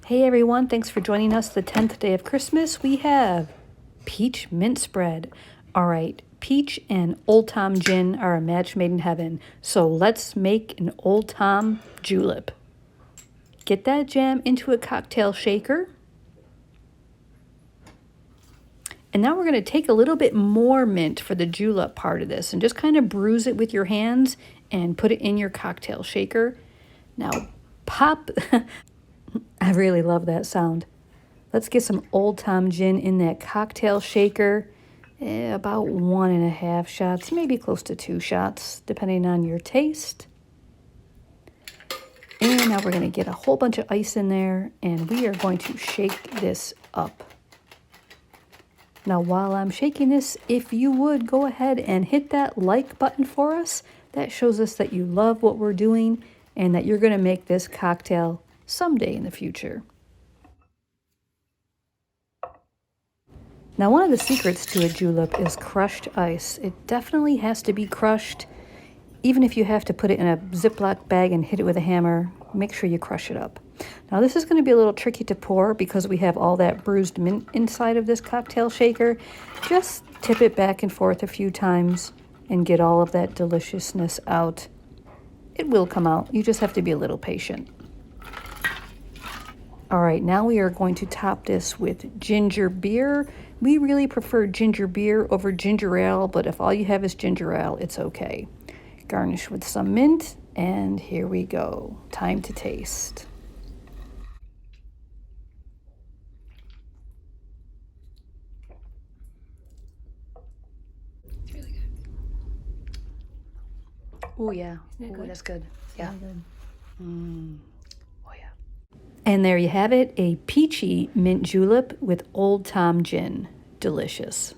Hey everyone, thanks for joining us the 10th day of Christmas. We have peach mint spread. All right, peach and Old Tom gin are a match made in heaven. So let's make an Old Tom julep. Get that jam into a cocktail shaker. And now we're going to take a little bit more mint for the julep part of this and just kind of bruise it with your hands and put it in your cocktail shaker. Now pop... I really love that sound. Let's get some Old Tom gin in that cocktail shaker. About 1.5 shots, maybe close to 2 shots, depending on your taste. And now we're going to get a whole bunch of ice in there, and we are going to shake this up. Now, while I'm shaking this, if you would go ahead and hit that like button for us, that shows us that you love what we're doing and that you're going to make this cocktail someday in the future. Now, one of the secrets to a julep is crushed ice. It definitely has to be crushed. Even if you have to put it in a Ziploc bag and hit it with a hammer, make sure you crush it up. Now, this is going to be a little tricky to pour because we have all that bruised mint inside of this cocktail shaker. Just tip it back and forth a few times and get all of that deliciousness out. It will come out. You just have to be a little patient. All right, now we are going to top this with ginger beer. We really prefer ginger beer over ginger ale, but if all you have is ginger ale, it's okay. Garnish with some mint, and here we go. Time to taste. It's really good. Oh, yeah. Isn't that good? That's good. Yeah. Really good. Oh, yeah. And there you have it, a peachy mint julep with Old Tom gin. Delicious.